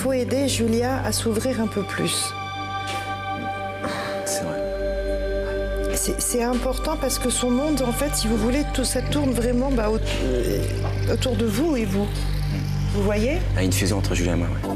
faut aider Julia à s'ouvrir un peu plus. C'est vrai. C'est important parce que son monde, en fait, si vous voulez, tout ça tourne vraiment autour de vous et vous. Vous voyez? Il y a une fusion entre Julia et moi, ouais.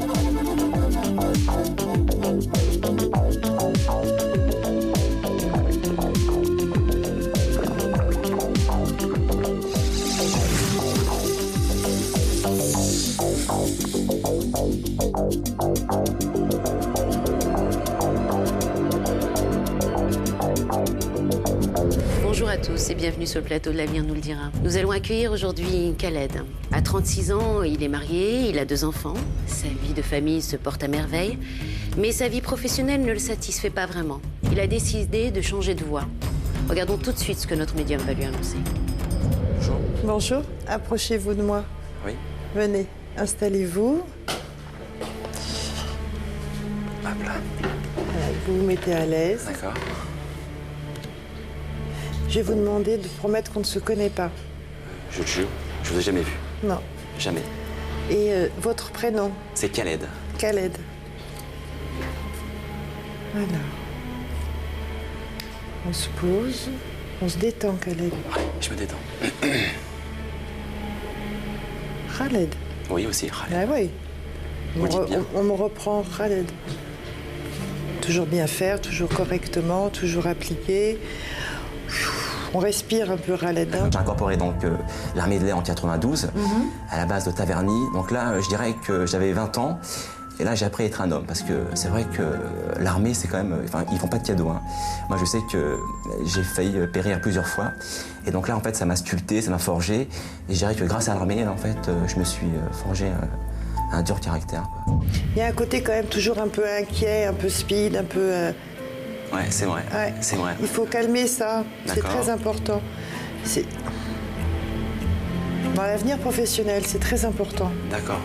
Bonjour à tous et bienvenue sur le plateau de l'Avenir nous le dira. Nous allons accueillir aujourd'hui Khaled. À 36 ans, il est marié, il a 2 enfants. Sa vie de famille se porte à merveille. Mais sa vie professionnelle ne le satisfait pas vraiment. Il a décidé de changer de voie. Regardons tout de suite ce que notre médium va lui annoncer. Bonjour. Bonjour, approchez-vous de moi. Oui. Venez, installez-vous. Hop là. Vous vous mettez à l'aise. D'accord. Je vais vous demander de promettre qu'on ne se connaît pas. Je le jure, je vous ai jamais vu. Non. Jamais. Et votre prénom? C'est Khaled. Khaled. Voilà. On se pose, on se détend, Khaled. Je me détends. Khaled. Oui, aussi, Khaled. Ah oui. Vous le dites bien. On me reprend Khaled. Toujours bien faire, toujours correctement, toujours appliqué. On respire un peu Khaled. Hein. J'ai incorporé donc l'armée de l'air en 92, à la base de Taverny. Donc là, je dirais que j'avais 20 ans. Et là, j'ai appris à être un homme, parce que c'est vrai que l'armée, c'est quand même... Enfin, ils font pas de cadeaux, hein. Moi, je sais que j'ai failli périr plusieurs fois. Et donc là, en fait, ça m'a sculpté, ça m'a forgé. Et je dirais que grâce à l'armée, en fait, je me suis forgé un dur caractère, quoi. Il y a un côté quand même toujours un peu inquiet, un peu speed, un peu... Ouais, c'est vrai, Ouais. c'est vrai. Il faut calmer ça, c'est D'accord. très important. Dans l'avenir professionnel, c'est très important. D'accord.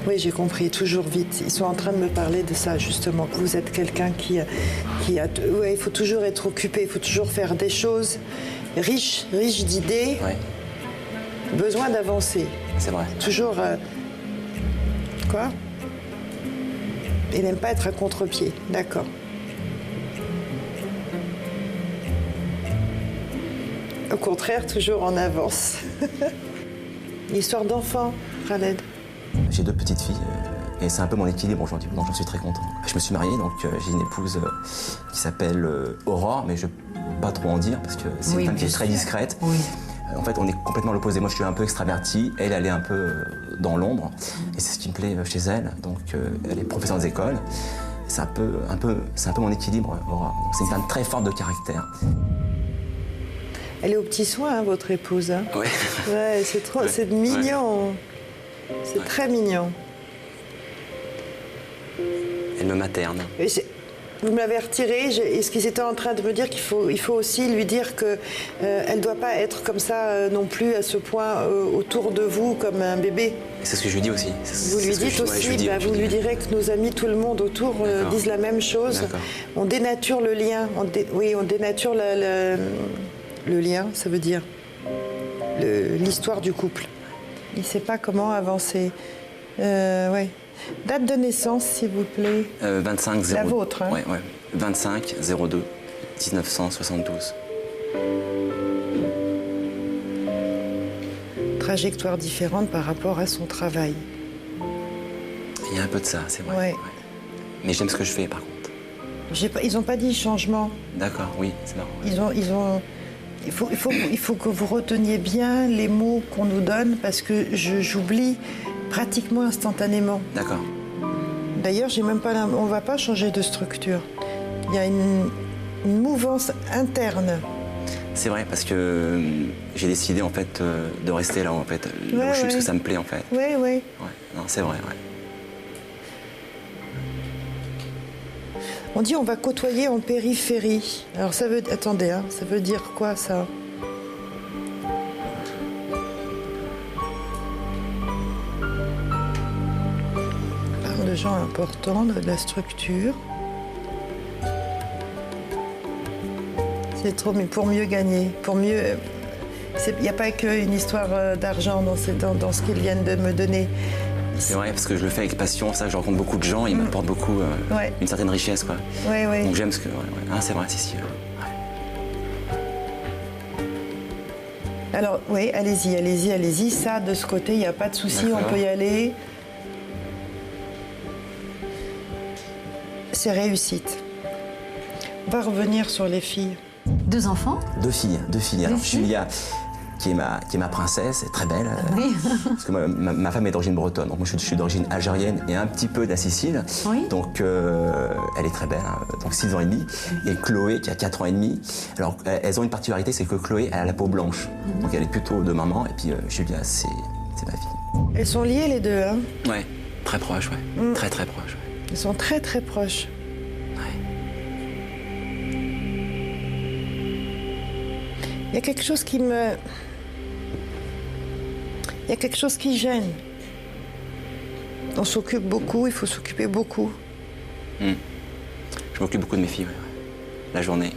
Oui, j'ai compris, toujours vite. Ils sont en train de me parler de ça, justement. Vous êtes quelqu'un qui a... Ouais, il faut toujours être occupé, il faut toujours faire des choses riches d'idées, Ouais, besoin d'avancer. c'est vrai. Toujours... Quoi? Il n'aime pas être à contre-pied, d'accord. Au contraire, toujours en avance. L'histoire d'enfant, Khaled. J'ai 2 petites filles et c'est un peu mon équilibre aujourd'hui, donc j'en suis très content. Je me suis marié, donc j'ai une épouse qui s'appelle Aurore, mais je ne peux pas trop en dire parce que c'est une femme qui est très discrète. Oui. En fait, on est complètement l'opposé. Moi, je suis un peu extraverti, elle est un peu dans l'ombre et c'est ce qui me plaît chez elle. Donc, elle est professeure des écoles. C'est un peu mon équilibre, Aurore. Donc, c'est une femme très forte de caractère. Elle est aux petits soins, hein, votre épouse. Hein. Ouais. Ouais, c'est trop, Ouais. c'est mignon. C'est très mignon. Elle me materne. Vous me l'avez retiré, et ce qu'ils étaient en train de me dire qu'il faut aussi lui dire qu'elle ne doit pas être comme ça non plus à ce point autour de vous comme un bébé. C'est ce que je lui dis aussi. Vous lui dites aussi, vous lui direz que nos amis, tout le monde autour disent la même chose. D'accord. On dénature le lien, on dénature le lien, ça veut dire l'histoire du couple. Il ne sait pas comment avancer. Ouais. Date de naissance, s'il vous plaît. 25 02. La vôtre, hein. Ouais. 25 02 1972. Trajectoire différente par rapport à son travail. Il y a un peu de ça, c'est vrai. Ouais. Ouais. Mais j'aime ce que je fais, par contre. Ils n'ont pas dit changement. D'accord, oui, c'est marrant. Il faut que vous reteniez bien les mots qu'on nous donne parce que j'oublie pratiquement instantanément. D'accord. D'ailleurs, on ne va pas changer de structure. Il y a une mouvance interne. C'est vrai, parce que j'ai décidé, en fait, de rester là, en fait, là où je suis, parce que ça me plaît, en fait. Oui. Ouais, non, c'est vrai, ouais. On dit on va côtoyer en périphérie. Alors ça veut... Attendez, hein, ça veut dire quoi, ça? On parle de gens importants, de la structure. C'est trop, mais pour mieux gagner, pour mieux Il n'y a pas qu'une histoire d'argent dans ce qu'ils viennent de me donner. C'est vrai, parce que je le fais avec passion, ça, je rencontre beaucoup de gens, ils m'apportent beaucoup, une certaine richesse, quoi. Ouais, ouais. Donc j'aime ce que... Ah, c'est vrai, si. Alors, oui, allez-y. Ça, de ce côté, il n'y a pas de souci, on peut y aller. C'est réussite. On va revenir sur les filles. 2 enfants? 2 filles. Alors, Julia, qui est ma princesse, est très belle. Oui. Parce que ma femme est d'origine bretonne, donc moi je suis d'origine algérienne et un petit peu de la Sicile. Oui. Donc elle est très belle, hein, donc 6 ans et demi. Et Chloé qui a 4 ans et demi. Alors elles ont une particularité, c'est que Chloé elle a la peau blanche. Donc elle est plutôt de maman, et puis Julia c'est ma fille. Elles sont liées les deux, hein? Ouais, très proches, ouais. Très proches. Ouais. Elles sont très proches. Il y a quelque chose qui me... Il y a quelque chose qui gêne. On s'occupe beaucoup, il faut s'occuper beaucoup. Je m'occupe beaucoup de mes filles, ouais. La journée.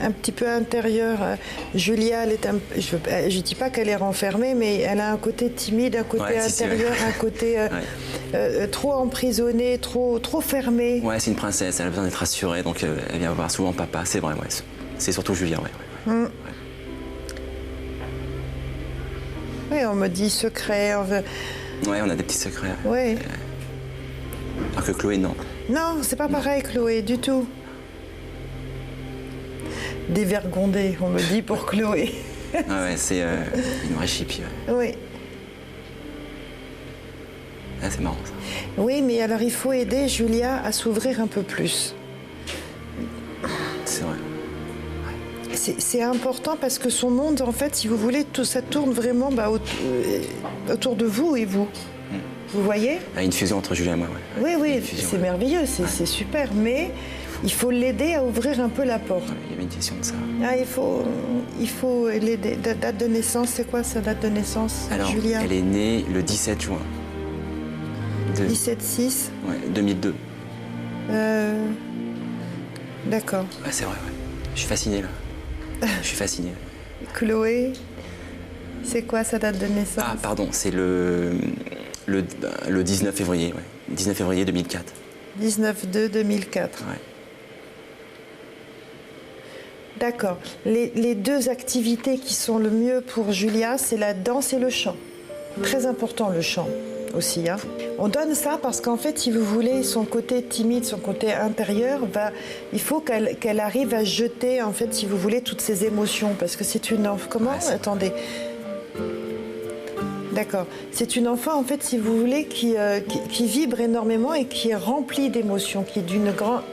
Un petit peu intérieur. Julia, elle est je dis pas qu'elle est renfermée, mais elle a un côté timide, un côté intérieur, un côté trop emprisonné, trop fermé. Ouais, c'est une princesse, elle a besoin d'être rassurée, donc elle vient voir souvent papa, c'est vrai, ouais. C'est surtout Julia, ouais. Oui, on me dit secret. Ouais, on a des petits secrets. Oui. Alors que Chloé, non. Non, c'est pas pareil, Chloé, du tout. Dévergondée, on me dit pour Chloé. Ah ouais, c'est une vraie chipie, ouais. Oui. Ah, c'est marrant, ça. Oui, mais alors il faut aider Julia à s'ouvrir un peu plus. C'est vrai. C'est important parce que son monde, en fait, si vous voulez, tout ça tourne vraiment autour de vous et vous. Vous voyez? Il y a une fusion entre Julia et moi, ouais. Oui, c'est merveilleux, c'est super, mais il faut l'aider à ouvrir un peu la porte. Ouais, il y avait une question de ça. Ah, il faut l'aider. Date de naissance, c'est quoi sa date de naissance, Alors, Julia? elle est née le 17 juin. 17-6? Ouais, 2002. D'accord. Ouais, c'est vrai, ouais. Je suis fasciné, là. Je suis fasciné. Chloé, c'est quoi sa date de naissance? Ah, pardon, c'est le 19 février, ouais. 19 février 2004. 19-2-2004. Ouais. D'accord. Les 2 activités qui sont le mieux pour Julia, c'est la danse et le chant. Très important, le chant aussi. Hein. On donne ça parce qu'en fait, si vous voulez, son côté timide, son côté intérieur, il faut qu'elle arrive à jeter, en fait, si vous voulez, toutes ses émotions. Parce que c'est une enfant... Comment? Ouais, Attendez. D'accord. C'est une enfant, en fait, si vous voulez, qui vibre énormément et qui est remplie d'émotions, qui est d'une grande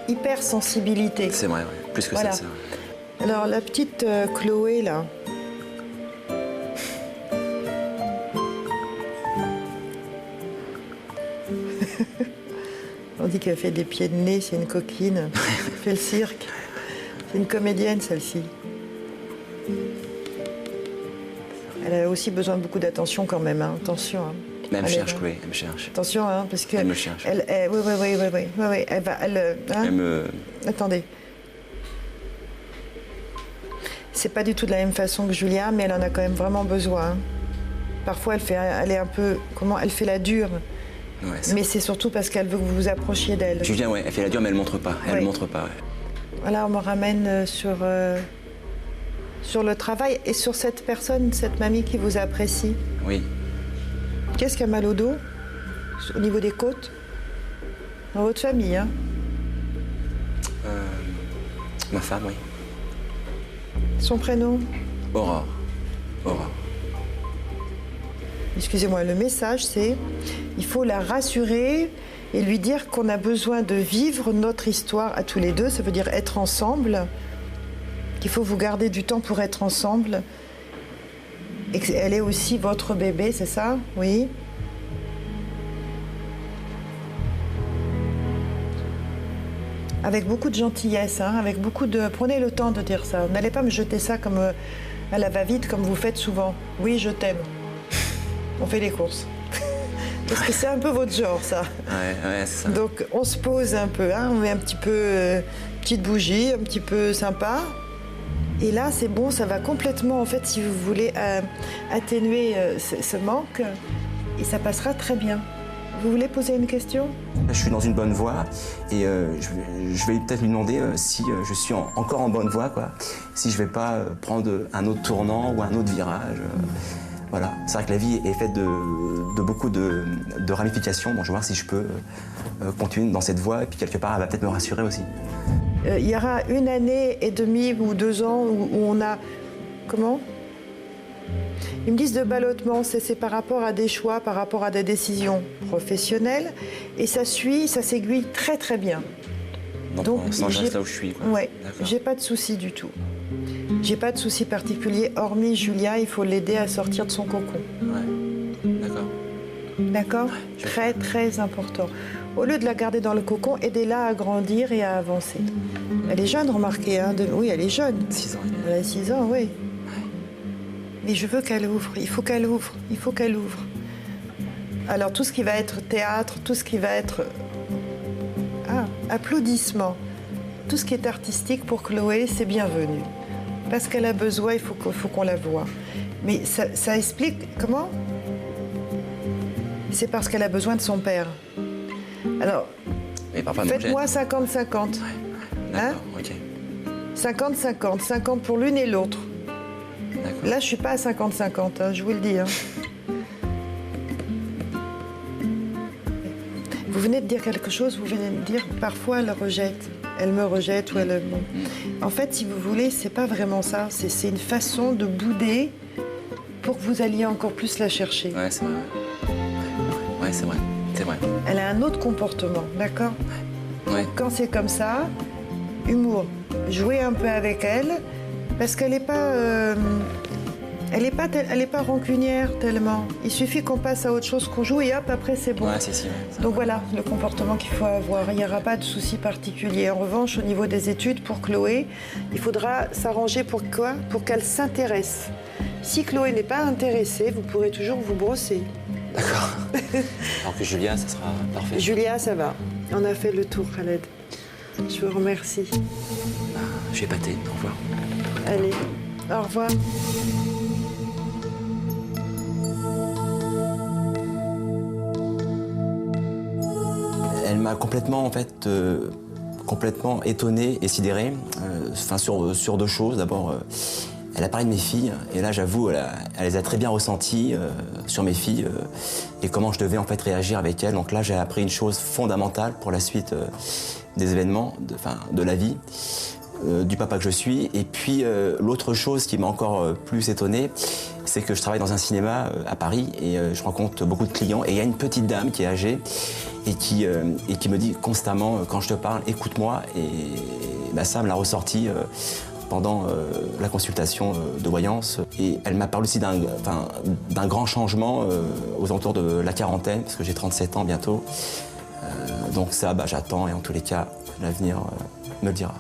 hypersensibilité. C'est vrai, ouais. Plus que Voilà. ça, c'est vrai. Alors, la petite Chloé, là... On dit qu'elle fait des pieds de nez, c'est une coquine. Elle fait le cirque. C'est une comédienne, celle-ci. Elle a aussi besoin de beaucoup d'attention quand même, hein. Attention. Hein. Mais elle me cherche, Chloé, elle me cherche. Attention, hein, parce que... Elle me cherche. Oui. Elle va... hein. Elle me... Attendez. C'est pas du tout de la même façon que Julia, mais elle en a quand même vraiment besoin. Hein. Parfois, elle est un peu... Elle fait la dure. Ouais, mais c'est surtout parce qu'elle veut que vous vous approchiez d'elle. Julia, ouais, elle fait la dure, mais elle ne montre pas. Elle montre pas, ouais. Voilà, on me ramène sur le travail et sur cette personne, cette mamie qui vous apprécie. Oui. Qu'est-ce qui a mal au dos? Au niveau des côtes? Dans votre famille, hein? Ma femme, oui. Son prénom? Aurore. Aurore. Excusez-moi, le message, c'est il faut la rassurer et lui dire qu'on a besoin de vivre notre histoire à tous les deux, ça veut dire être ensemble, qu'il faut vous garder du temps pour être ensemble, et qu'elle est aussi votre bébé, c'est ça? Oui. Avec beaucoup de gentillesse, hein, avec beaucoup de... Prenez le temps de dire ça. N'allez pas me jeter ça comme à la va-vite, comme vous faites souvent. Oui, je t'aime. On fait les courses. Parce que c'est un peu votre genre, ça. Ouais, c'est ça. Donc, on se pose un peu, hein, on met un petit peu petite bougie, un petit peu sympa. Et là, c'est bon, ça va complètement, en fait, si vous voulez, atténuer ce manque, et ça passera très bien. Vous voulez poser une question? Je suis dans une bonne voie et je vais peut-être lui demander si je suis encore en bonne voie, quoi. Si je vais pas prendre un autre tournant ou un autre virage. Voilà. C'est vrai que la vie est faite de beaucoup de ramifications. Bon, je vais voir si je peux continuer dans cette voie et puis quelque part, elle va peut-être me rassurer aussi. Il y aura 1 année et demie ou 2 ans où on a... Comment? Ils me disent de ballottement, c'est par rapport à des choix, par rapport à des décisions professionnelles. Et ça s'aiguille très très bien. Donc je reste là où je suis, quoi. Ouais, j'ai pas de souci du tout. J'ai pas de souci particulier, hormis Julia, il faut l'aider à sortir de son cocon. Ouais, d'accord. D'accord? Ouais, Très très important. Au lieu de la garder dans le cocon, aidez-la à grandir et à avancer. Elle est jeune, remarquez, hein, oui, elle est jeune. 6 ans. Elle a 6 ans, oui. Mais je veux qu'elle ouvre, il faut qu'elle ouvre, il faut qu'elle ouvre. Alors tout ce qui va être théâtre, tout ce qui va être applaudissements, tout ce qui est artistique pour Chloé, c'est bienvenu. Parce qu'elle a besoin, il faut qu'on la voie. Mais ça explique comment? C'est parce qu'elle a besoin de son père. Alors, faites-moi 50-50. Ouais, d'accord, ok. 50-50, 50 pour l'une et l'autre. Là, je suis pas à 50-50, hein, je vous le dis. Hein. Vous venez de dire quelque chose, vous venez de dire parfois elle rejette. Elle me rejette ou elle... En fait, si vous voulez, c'est pas vraiment ça. C'est une façon de bouder pour que vous alliez encore plus la chercher. Ouais, c'est vrai. Ouais, c'est vrai. C'est vrai. Elle a un autre comportement, d'accord? Ouais. Quand c'est comme ça, humour. Jouez un peu avec elle, parce qu'elle n'est pas... Elle n'est pas rancunière tellement. Il suffit qu'on passe à autre chose, qu'on joue et hop, après c'est bon. Ouais, c'est si, ouais. Donc voilà le comportement qu'il faut avoir. Il n'y aura pas de souci particulier. En revanche, au niveau des études, pour Chloé, il faudra s'arranger pour quoi? Pour qu'elle s'intéresse. Si Chloé n'est pas intéressée, vous pourrez toujours vous brosser. D'accord. Alors que Julia, ça sera parfait. Julia, ça va. On a fait le tour, Khaled. Je vous remercie. Je vais pâter. Au revoir. Allez, au revoir. Elle m'a complètement, en fait, complètement étonné et sidéré, sur 2 choses. D'abord, elle a parlé de mes filles, et là, j'avoue, elle les a très bien ressenties sur mes filles et comment je devais, en fait, réagir avec elles. Donc là, j'ai appris une chose fondamentale pour la suite des événements, de la vie, du papa que je suis. Et puis, l'autre chose qui m'a encore plus étonné, c'est que je travaille dans un cinéma à Paris et je rencontre beaucoup de clients. Et il y a une petite dame qui est âgée et qui me dit constamment, quand je te parle, écoute-moi. Et ça me l'a ressorti pendant la consultation de voyance. Et elle m'a parlé aussi d'un grand changement aux alentours de la quarantaine, parce que j'ai 37 ans bientôt. Donc ça, j'attends et en tous les cas, l'avenir me le dira.